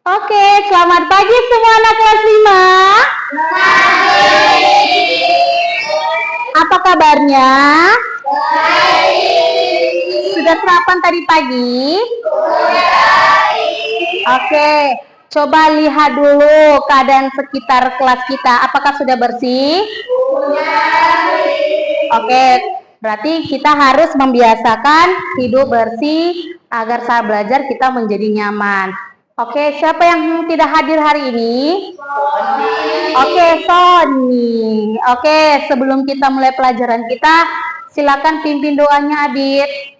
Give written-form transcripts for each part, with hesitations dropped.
Oke, selamat pagi semua anak kelas 5. Apa kabarnya? Sudah sarapan tadi pagi? Oke, coba lihat dulu keadaan sekitar kelas kita. Apakah sudah bersih? Oke, berarti kita harus membiasakan hidup bersih agar saat belajar kita menjadi nyaman. Oke, siapa yang tidak hadir hari ini? Oke, Sony. Oke, sebelum kita mulai pelajaran kita, silakan pimpin doanya, Adit.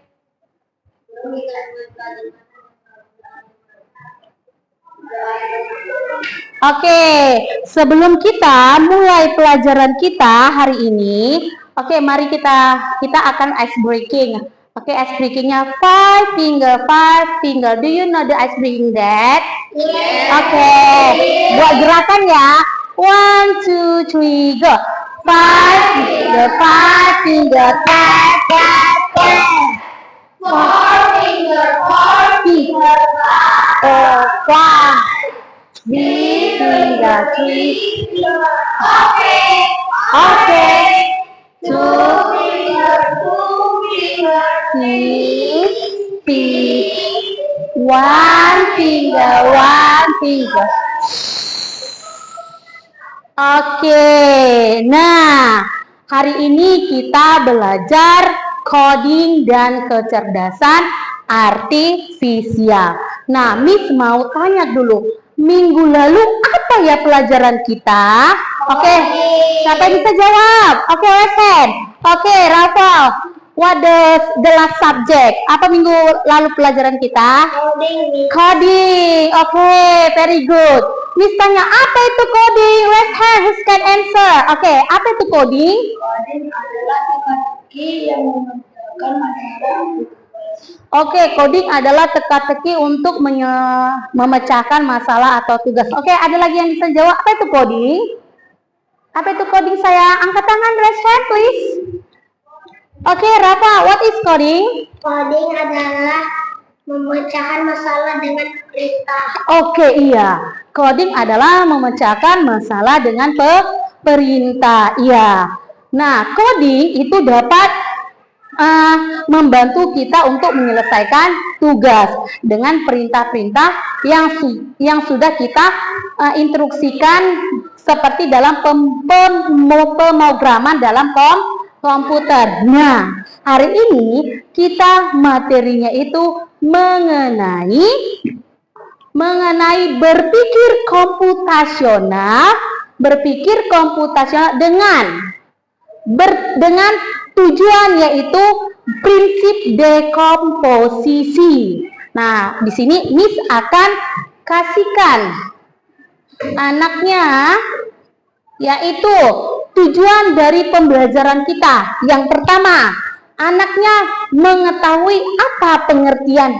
Oke, sebelum kita mulai pelajaran kita hari ini, oke, mari kita akan ice breaking. Oke, ice breakingnya five finger. Do you know the ice breaking that? Yes. Oke, buat gerakan ya. 1, 2, 3, go. Five finger, tap, tap, tap. Four finger, five. Three finger. Okay. Two finger. One finger. Oke, nah hari ini kita belajar coding dan kecerdasan artifisial. Nah, Miss mau tanya dulu, minggu lalu apa ya pelajaran kita? Oke, siapa yang bisa jawab? Oke, Wesen. Oke, Rafael. What the last subject? Apa minggu lalu pelajaran kita? Coding. Oke, very good. Miss tanya, apa itu coding? Raise hand, who can answer? Oke, apa itu coding? Coding adalah teka-teki yang memecahkan masalah. Oke, coding adalah teka-teki untuk memecahkan masalah atau tugas. Oke, ada lagi yang bisa jawab? Apa itu coding? Apa itu coding saya? Angkat tangan, raise hand please. Oke, Rafa, what is coding? Coding adalah memecahkan masalah dengan perintah. Oke, iya. Coding adalah memecahkan masalah dengan perintah. Iya. Nah, coding itu dapat membantu kita untuk menyelesaikan tugas dengan perintah-perintah yang sudah kita instruksikan seperti dalam pemrograman dalam komputer. Nah, hari ini kita materinya itu mengenai berpikir komputasional dengan tujuan yaitu prinsip dekomposisi. Nah, di sini Miss akan kasihkan anaknya yaitu tujuan dari pembelajaran kita. Yang pertama, anaknya mengetahui apa pengertian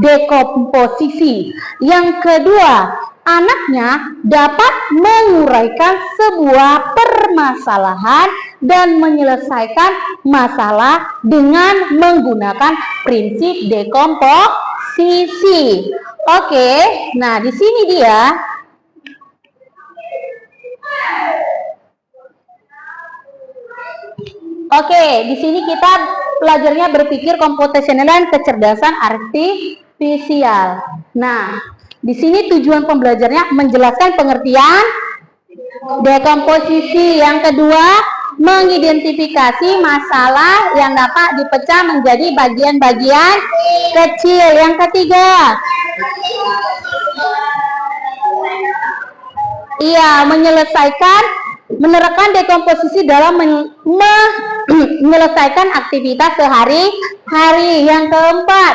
dekomposisi. Yang kedua, anaknya dapat menguraikan sebuah permasalahan dan menyelesaikan masalah dengan menggunakan prinsip dekomposisi. Oke, nah di sini dia. Oke, di sini kita belajarnya berpikir komputasional dan kecerdasan artifisial. Nah, di sini tujuan pembelajarnya menjelaskan pengertian dekomposisi. Yang kedua, mengidentifikasi masalah yang dapat dipecah menjadi bagian-bagian kecil. Yang ketiga, menerapkan dekomposisi dalam menyelesaikan aktivitas sehari-hari. Yang keempat,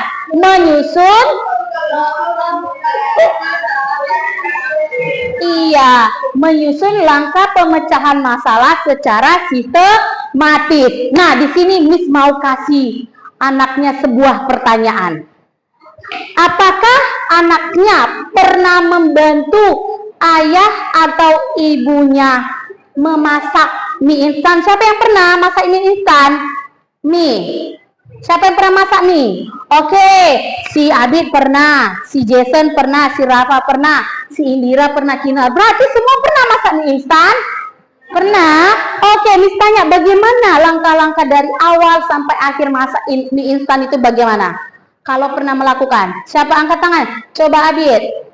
menyusun langkah pemecahan masalah secara sistematis. Nah, di sini Miss mau kasih anaknya sebuah pertanyaan. Apakah anaknya pernah membantu ayah atau ibunya memasak mie instan? Siapa yang pernah masak mie instan? Siapa yang pernah masak mie? Oke, si Adit pernah, si Jason pernah, si Rafa pernah, si Indira pernah, Kina. Berarti semua pernah masak mie instan? Pernah? Oke, Miss tanya bagaimana langkah-langkah dari awal sampai akhir masak mie instan itu bagaimana? Kalau pernah melakukan, siapa angkat tangan? Coba Adit.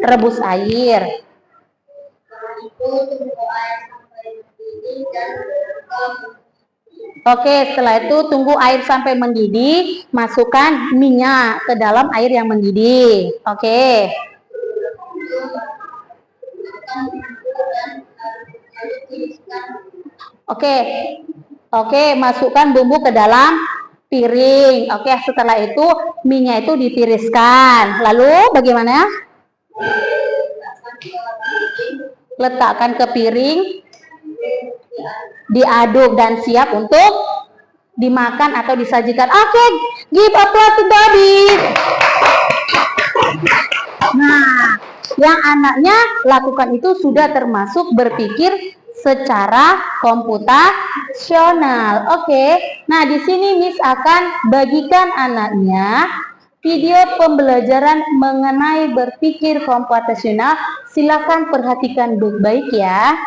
Rebus air. Oke, setelah itu tunggu air sampai mendidih, masukkan minyak ke dalam air yang mendidih. Oke. Oke. Oke, masukkan bumbu ke dalam piring. Oke, setelah itu minyak itu ditiriskan. Lalu bagaimana? Letakkan ke piring, diaduk dan siap untuk dimakan atau disajikan. Oke, give applause to Daddy. Nah, yang anaknya lakukan itu sudah termasuk berpikir secara komputasional. Oke. Nah, di sini Miss akan bagikan anaknya video pembelajaran mengenai berpikir komputasional. Silakan perhatikan baik-baik ya.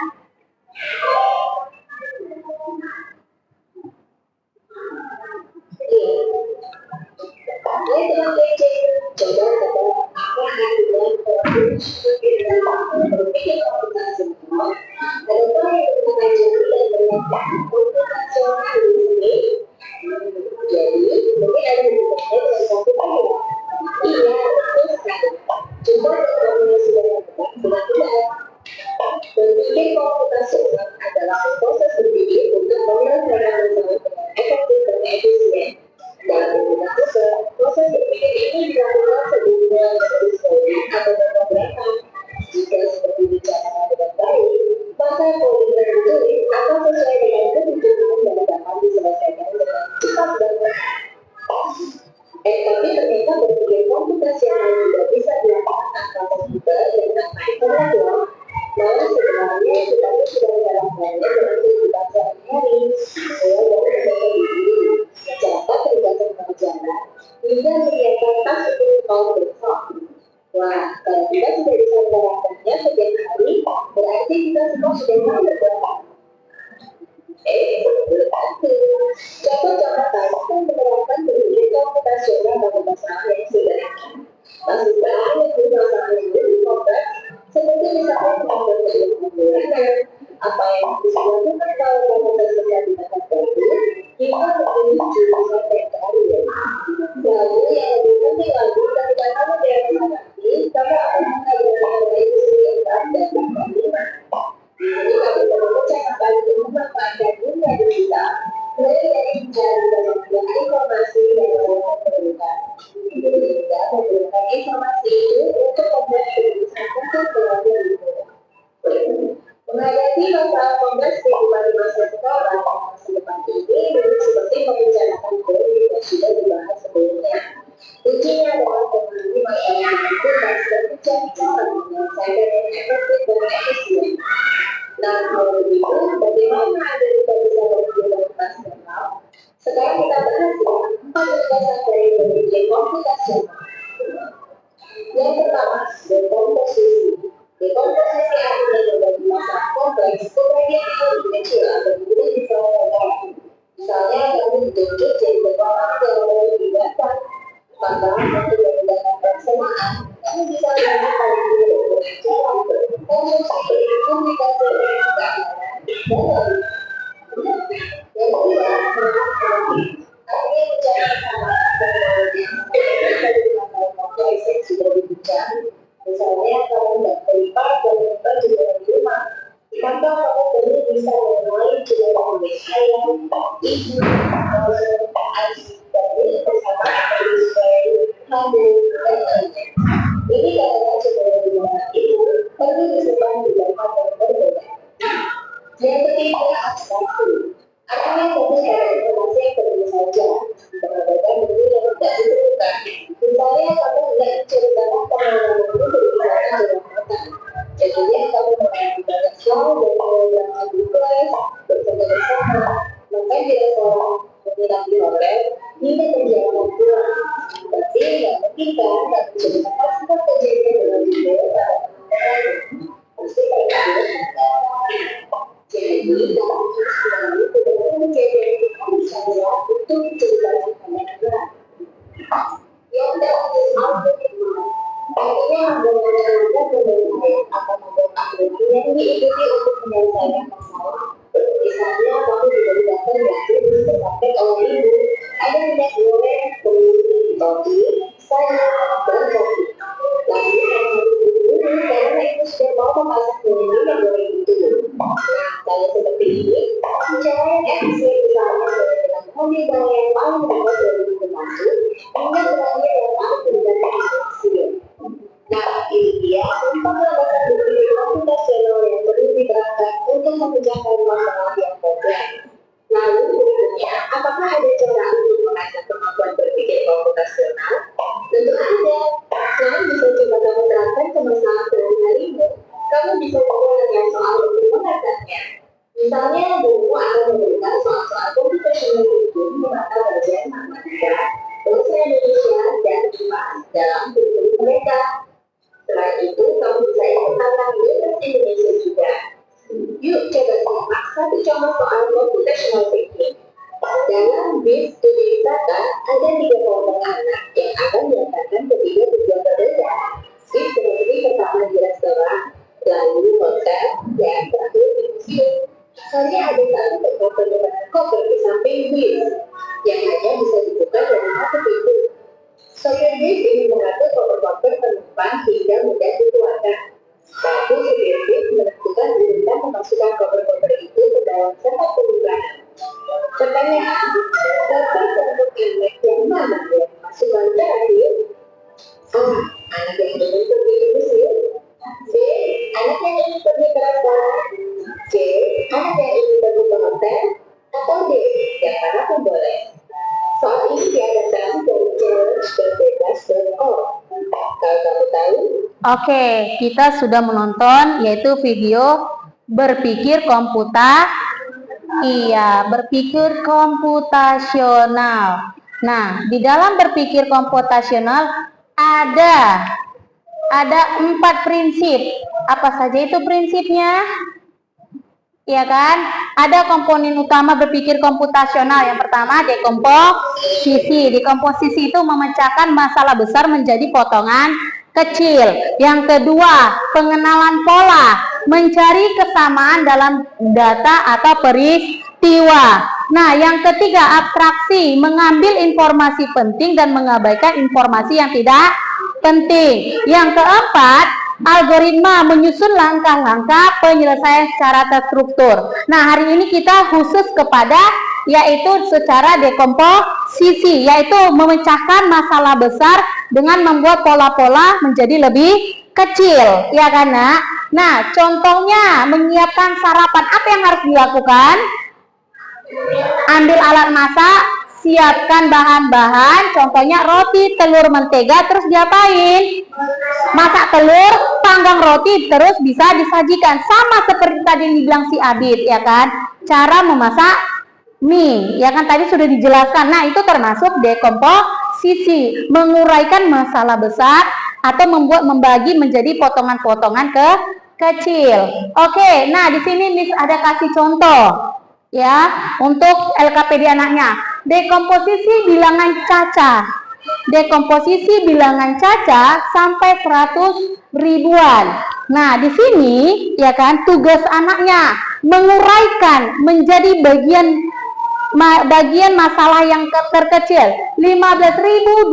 Berpikir komputasional adalah proses berpikir untuk mengenal efektif dan efisien. Dalam proses berpikir ini dilakukan sebelum sesuai atau pemrograman. Jika seperti bicara dengan baik, maka program ditulis akan sesuai dengan kebutuhan dan dapat diselesaikan dengan cepat dan benar. Tapi ternyata berpikir komputasional juga bisa dilakukan tanpa komputer dan tanpa informasi. Namun sebenarnya kita sudah menjalankannya dengan kehidupan sehari-hari sesuai dengan metode mencatat berdasarkan pengajaran hingga menyiapkan tas untuk kaum besar. Wah, kalau kita sudah bisa menjalankannya setiap hari, berarti kita semua sudah mau berbuat. Berarti coba-coba dan menerapkan berpikir komputasional pada masalah yang sederhana. Masih banyak masalah yang lebih kompleks, seperti misalnya membuat kesimpulan apa yang bisa dilakukan kalau proses terjadi dengan baik, kita memilih jurusan teknologi. Lalu yang lebih penting lagi, ketika kamu direalisasi, kamu akan mengadakan industri yang baik dan berkembang. Jadi kamu bisa memecahkan memanfaatkan dunia digital, mulai dari mencari banyak informasi dan melakukan perubahan. Sehingga menggunakan informasi itu untuk membuat keputusan untuk pengambil hidup. Menghadapi masalah kompleks kehidupan di masa sekarang dan masa depan ini belum seperti membicarakan teori yang sudah dibahas sebelumnya. Kuncinya adalah memahami masalah itu dan mencari cara menyelesaikan yang efektif dan efisien. Nah, kalau begitu, bagaimana Anda bisa berpikir komputasional? Sekarang kita bahas empat dasar dari berpikir komputasional. Yang pertama, dekomposisi. Dekomposisi artinya membagi masalah kompleks ke bagian yang lebih kecil atau mudah diselesaikan. Misalnya, kamu dituntut jadi seorang yang lebih dibatan, maka untuk memudahkan pelaksanaan, kamu bisa melakukan dengan cara konsumsi komunikasi dengan keamanan dan lain. Yang kedua, artinya bicara sama teknologi dari kompleks yang sudah dibincang. Misalnya, kamu tidak terlibat dan terlibat juga di rumah, maka kamu perlu bisa memulai juga mengambil ayam, ibu, asyik, dan bersama hamil, dan lainnya. Ini karena sebelum dimana itu perlu disimpan di dalam yang berbeda. Yang ketiga, abstraksi. Artinya fokus pada informasi yang perlu saja, mengabaikan buku yang tidak diperlukan. Misalnya, kamu tidak menceritakan pengalaman itu berbicara dengan mata. Jadinya kamu mengambil banyak hal dan mengambil tugas bersama-sama novel hingga perjalanan pulang. Tapi nggak mungkin kan nggak menceritakan semua kejadian dalam video pasti terkait. Jadi dalam selalu beberapa kejadian itu bisa untuk diceritakan banyak orang. Yang dapat artinya menggunakan pembelajaran atau membuat aturan yang diikuti untuk menyelesaikan masalah. Misalnya, kamu tidak datang belajar di tempat oleh ibu, ada minyak goreng, topi, sayur, dan kopi. Lalu kamu dulu karena ibu sudah mau memasak minyak goreng itu. Nah, kalau seperti ini, cara yang efisien misalnya dengan mobil yang paling dapat dari pintu masuk, hingga terakhir yang paling tidak efisien. Nah, ini dia pembahasan bukti komputasional yang perlu diterapkan untuk memecahkan masalah yang kompleks. Lalu berikutnya, apakah ada cara untuk mengasah kemampuan berpikir komputasional? Tentu ada. Selain bisa coba kamu terapkan ke masalah sehari-harimu, kamu bisa menggunakan soal untuk mengatasinya. Misalnya, buku akan memberikan soal-soal komputasional itu menata bagian matematika, bahasa Indonesia, dan IPA dalam buku mereka. Selain itu, kamu bisa ikut tantangan Universitas Indonesia juga. Yuk coba simak satu contoh soal computational thinking. Dalam Base Studi Data, ada 3 kelompok anak yang akan diantarkan ke 3 tujuan berbeda. Bis berarti pertama di restoran, lalu hotel, dan terakhir di museum. Hanya ada satu tempat penyebaran koper di samping bis, yang hanya bisa dibuka dari satu pintu. Sopir bis ini mengatur koper-koper penumpang hingga mudah dikeluarkan. Lalu sopir bis menentukan giliran memasukkan koper-koper itu ke dalam tempat penyimpanan. Pertanyaan, koper kelompok anak yang mana yang dimasukkan terakhir? A. Anak yang ingin pergi ke museum. B. Anak yang ingin pergi ke restoran. C. Anak yang ingin pergi ke hotel. Atau D. Yang mana pun boleh. Soal ini diadakan dari challenge.bebas.org. Kalau kamu tahu? Oke, kita sudah menonton yaitu video berpikir berpikir komputasional. Nah, di dalam berpikir komputasional ada 4 prinsip. Apa saja itu prinsipnya? Ya kan? Ada komponen utama berpikir komputasional. Yang pertama, dekomposisi. Dekomposisi itu memecahkan masalah besar menjadi potongan kecil. Yang kedua, pengenalan pola, mencari kesamaan dalam data atau peristiwa. Nah, yang ketiga, abstraksi, mengambil informasi penting dan mengabaikan informasi yang tidak penting. Yang keempat, algoritma, menyusun langkah-langkah penyelesaian secara terstruktur. Nah, hari ini kita khusus kepada yaitu secara dekomposisi, yaitu memecahkan masalah besar dengan membuat pola-pola menjadi lebih kecil, ya kan, Nak? Nah, contohnya menyiapkan sarapan, apa yang harus dilakukan? Ambil alat masak, siapkan bahan-bahan, contohnya roti, telur, mentega, terus diapain? Masak telur, panggang roti, terus bisa disajikan. Sama seperti tadi yang dibilang si Abid, ya kan? Cara memasak mie, ya kan tadi sudah dijelaskan. Nah, itu termasuk dekomposisi, menguraikan masalah besar atau membagi menjadi potongan-potongan kecil. Oke, nah di sini Miss ada kasih contoh ya untuk LKPD anaknya. Dekomposisi bilangan caca. Dekomposisi bilangan caca sampai 100 ribuan. Nah, di sini ya kan tugas anaknya menguraikan menjadi bagian masalah yang terkecil 15.236.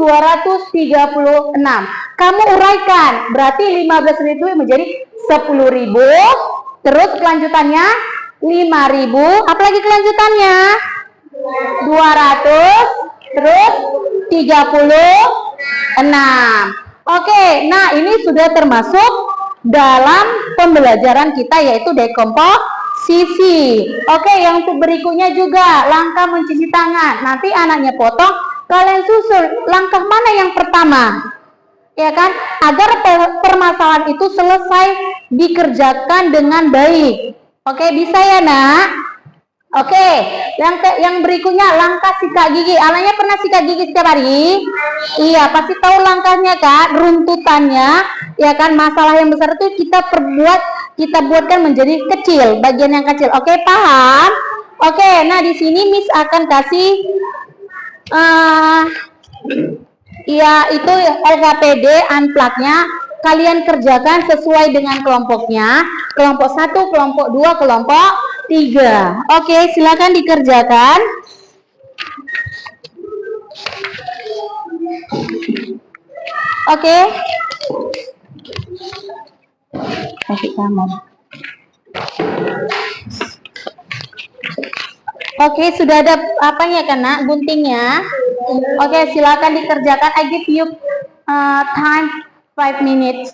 Kamu uraikan, berarti 15.000 menjadi 10.000, terus kelanjutannya 5.000, apalagi kelanjutannya 200, terus 36. Oke, nah ini sudah termasuk dalam pembelajaran kita yaitu dekomposisi. Oke, yang berikutnya juga langkah mencuci tangan. Nanti anaknya potong, kalian susul langkah mana yang pertama, ya kan? Agar permasalahan itu selesai dikerjakan dengan baik. Oke, bisa ya, Nak? Oke, yang berikutnya langkah sikat gigi. Alanya pernah sikat gigi setiap hari? Iya, pasti tahu langkahnya kan, runtutannya, ya kan. Masalah yang besar itu kita buatkan menjadi kecil, bagian yang kecil. Oke, paham? Oke, nah di sini Miss akan kasih ya itu LKPD unplug-nya. Kalian kerjakan sesuai dengan kelompoknya. Kelompok 1, kelompok 2, kelompok 3. Oke, silakan dikerjakan. Oke. Kasih kamu. Oke, sudah ada apanya kan, Nak? Guntingnya. Oke, silakan dikerjakan. I give you time 5 minutes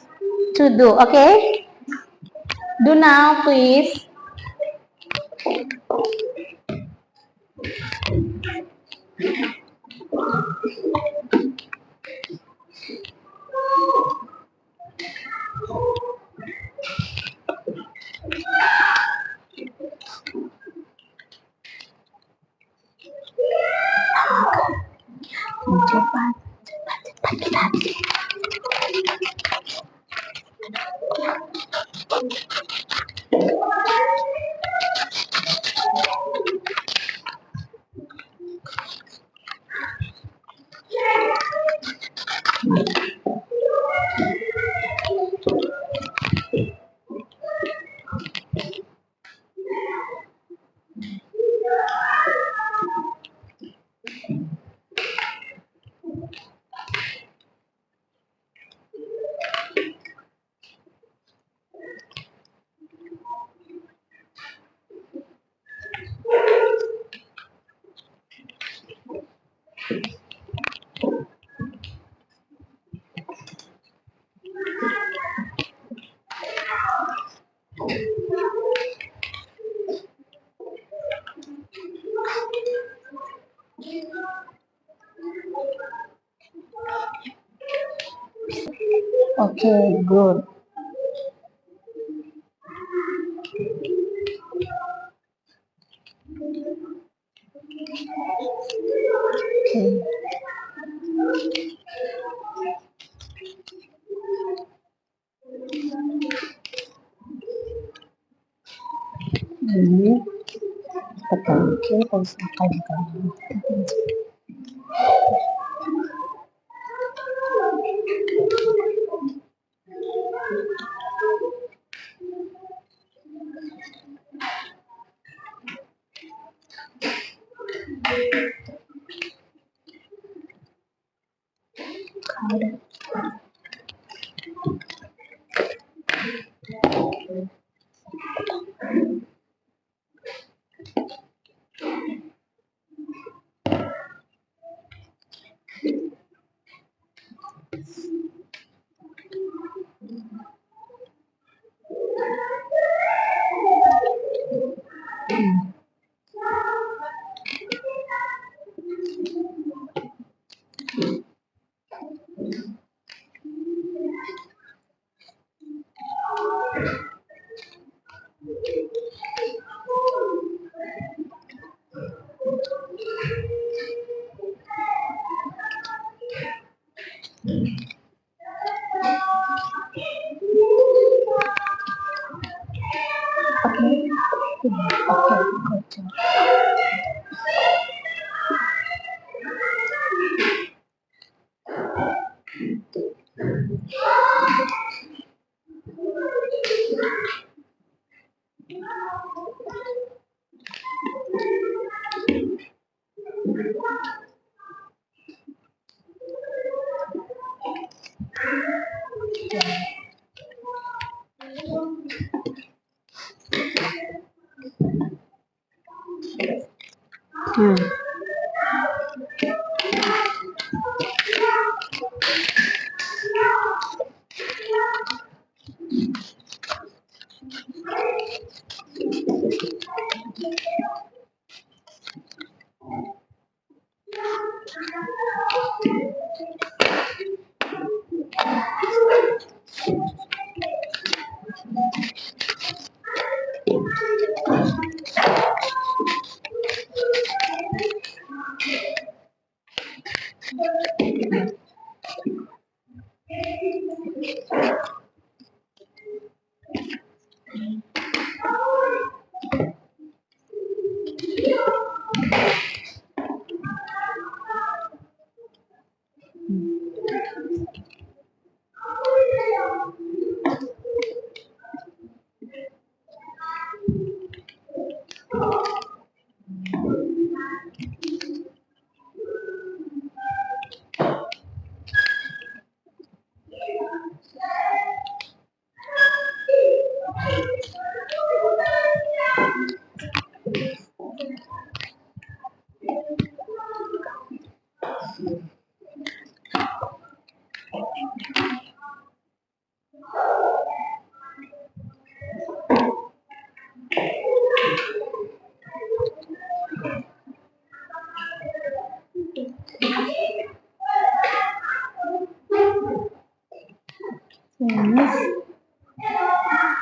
to do. Okay? Do now, please. Cepat kita. Okay, good. Okay. Ini pakai usahakan kamu.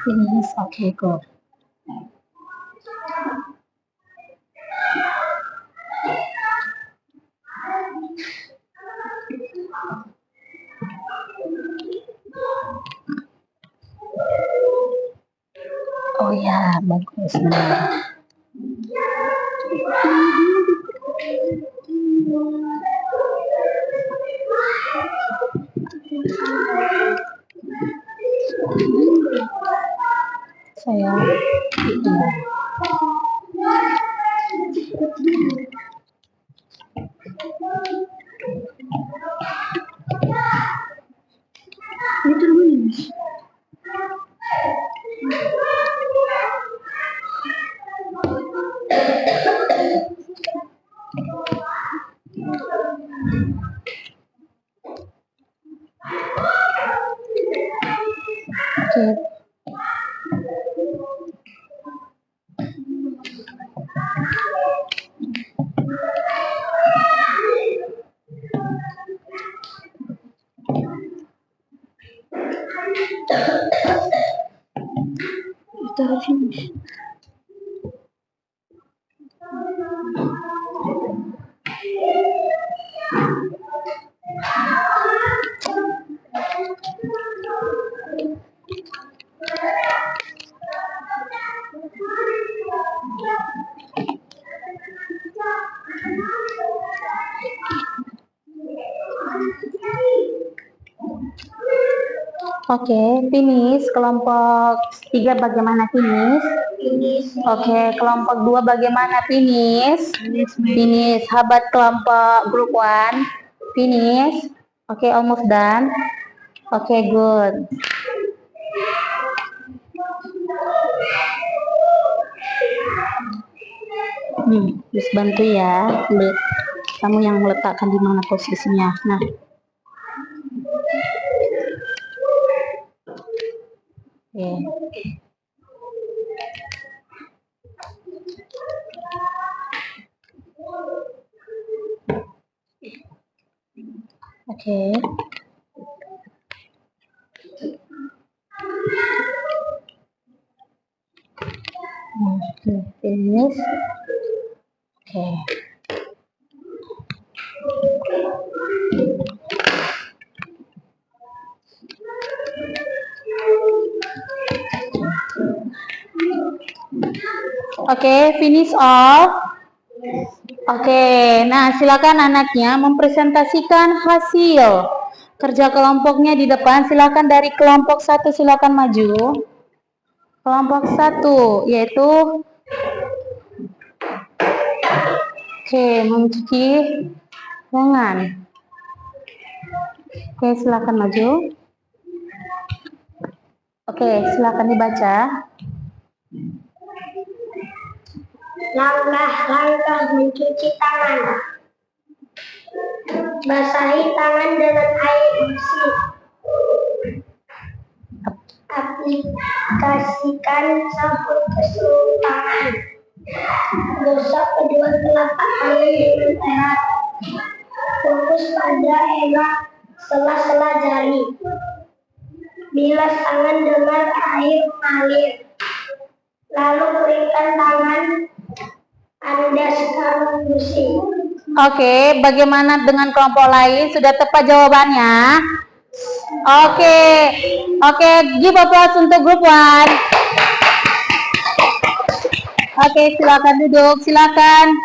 Finish. Okay, good. Oh ya, bagus. Benar. Saya iya. Oke. Kita finish. Oke, finish. Kelompok 3 bagaimana finish? Oke, kelompok 2 bagaimana finish? Finish. How about kelompok group 1? Finish. Oke, almost done. Oke, good. Terus bantu ya. Kamu yang meletakkan di mana posisinya. Nah. Oke. Finish. Oke. Oke, finish off. Oke, nah silakan anaknya mempresentasikan hasil kerja kelompoknya di depan. Silakan dari kelompok 1 silakan maju. Kelompok 1 yaitu mencuci tangan. Oke, silakan maju. Oke, silakan dibaca. Langkah-langkah mencuci tangan. Basahi tangan dengan air bersih. Aplikasikan sabun ke seluruh tangan. Gosok kedua telapak tangan dengan erat. Fokus pada erat sela-sela jari. Bilas tangan dengan air mengalir. Lalu keringkan tangan Anda sekarang bersih. Oke, bagaimana dengan kelompok lain? Sudah tepat jawabannya? Oke, give applause untuk grup 1. Oke, silakan duduk, silakan.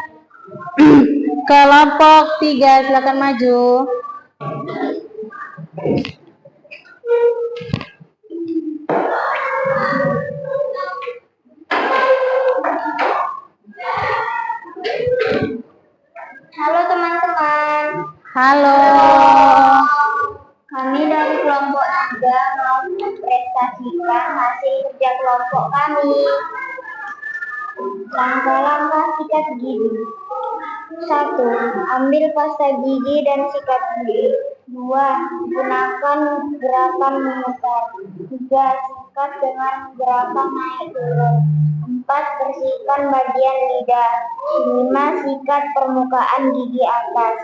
Kelompok 3, silakan maju. Halo teman-teman. Halo. Kami dari kelompok 3 mau mempresentasikan hasil kerja kelompok kami. Langkah-langkah sikat gigi. 1. Ambil pasta gigi dan sikat gigi. 2. Gunakan gerakan memutar. 3. Sikat dengan gerakan naik turun. 4. Bersihkan bagian lidah. 5. Sikat permukaan gigi atas.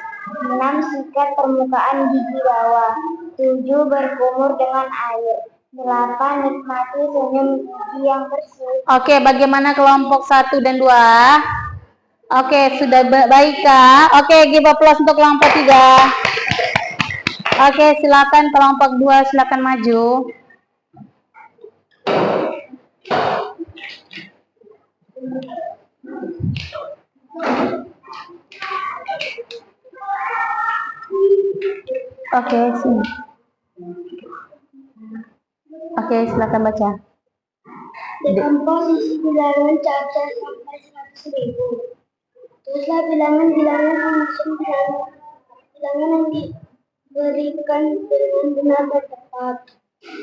6. Sikat permukaan gigi bawah. 7. Berkumur dengan air. 8. Nikmati senyum gigi yang bersih. Oke, bagaimana kelompok 1 dan 2? Oke, sudah baik Kak. Oke, give applause untuk kelompok 3. Oke, silakan kelompok 2, silakan maju. Oke, sini. Oke, silakan baca. Dekomposisi bilangan cacat sampai 100.000. Teruslah bilangan-bilangan langsung bilangan yang diberikan dengan benar dan tepat.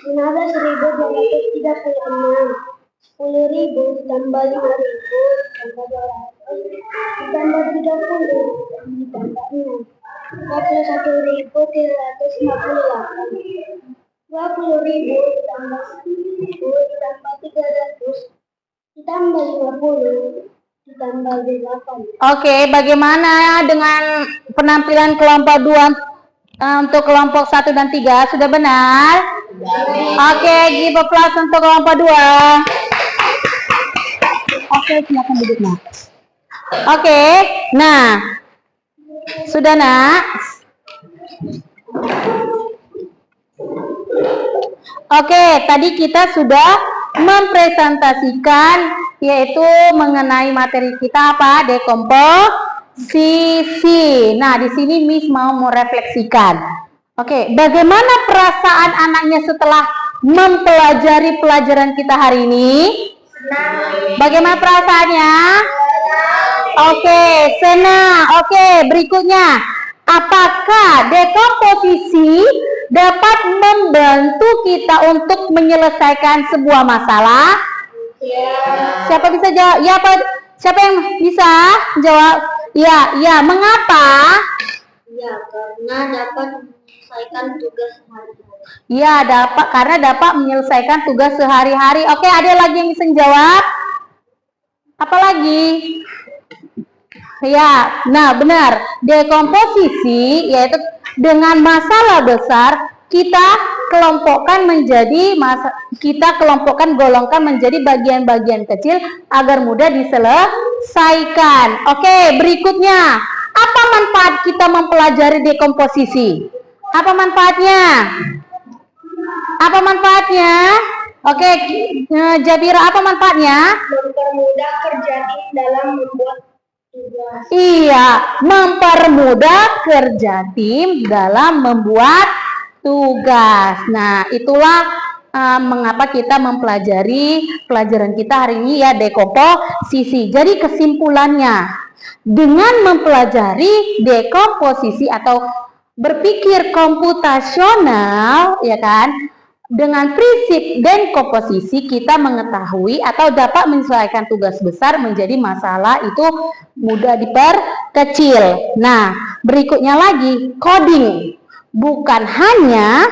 15.236, 10.000 ditambah 5.000 ditambah 200 ditambah 30 ditambah 6, 41.358, 20.000 ditambah 10.000 ditambah 300 ditambah 50 ditambah 8. Oke, bagaimana dengan penampilan kelompok 2 untuk kelompok 1 dan 3? Sudah benar? Oke, give applause untuk kelompok 2. Oke, silakan duduk, Nak. Oke, nah. Sudah, Nak? Oke, tadi kita sudah mempresentasikan yaitu mengenai materi kita apa? Dekomposisi. Nah, di sini Miss mau merefleksikan. Oke, bagaimana perasaan anaknya setelah mempelajari pelajaran kita hari ini? Bagaimana perasaannya? Oke, senang. Oke, berikutnya. Apakah dekomposisi dapat membantu kita untuk menyelesaikan sebuah masalah? Siapa bisa jawab? Ya, Pak. Siapa yang bisa jawab? Ya. Mengapa? Ya, karena dapat menyelesaikan tugas sehari-hari. Ya, karena dapat menyelesaikan tugas sehari-hari. Oke, ada lagi yang bisa jawab? Apa lagi? Ya, nah benar. Dekomposisi yaitu dengan masalah besar kita kelompokkan golongkan menjadi bagian-bagian kecil agar mudah diselesaikan. Oke, berikutnya. Apa manfaat kita mempelajari dekomposisi? Apa manfaatnya? Apa manfaatnya? Oke, Jabira, apa manfaatnya? Mempermudah kerja tim dalam membuat tugas. Iya, mempermudah kerja tim dalam membuat tugas. Nah, itulah mengapa kita mempelajari pelajaran kita hari ini ya, dekomposisi. Jadi kesimpulannya, dengan mempelajari dekomposisi atau berpikir komputasional, ya kan, dengan prinsip dekomposisi kita mengetahui atau dapat menyesuaikan tugas besar menjadi masalah itu mudah diperkecil. Nah, berikutnya lagi, coding bukan hanya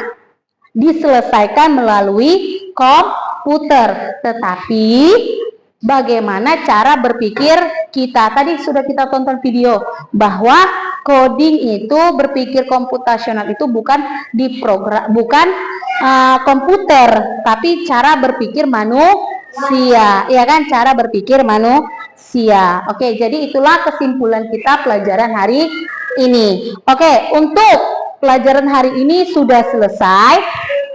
diselesaikan melalui komputer, tetapi bagaimana cara berpikir kita. Tadi sudah kita tonton video bahwa coding itu berpikir komputasional itu bukan komputer, tapi cara berpikir manusia, ya kan? Cara berpikir manusia. manusia. Oke, jadi itulah kesimpulan kita pelajaran hari ini. Oke, untuk pelajaran hari ini sudah selesai.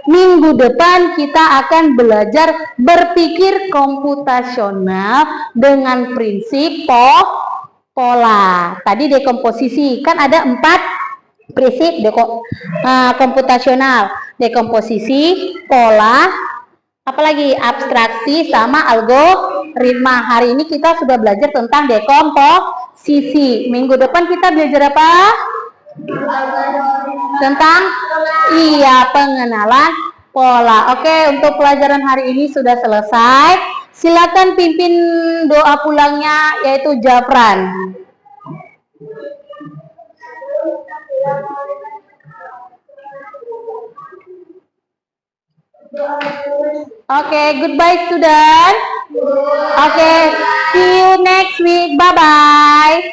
Minggu depan kita akan belajar berpikir komputasional dengan prinsip pola. Tadi dekomposisi, kan ada 4 prinsip komputasional. Dekomposisi, pola, apalagi abstraksi sama algoritma. Hari ini kita sudah belajar tentang dekomposisi. Minggu depan kita belajar apa? Tentang pengenalan pola. Oke, untuk pelajaran hari ini sudah selesai. Silakan pimpin doa pulangnya, yaitu Jafran. Oke, goodbye student. Oke, see you next week. Bye bye.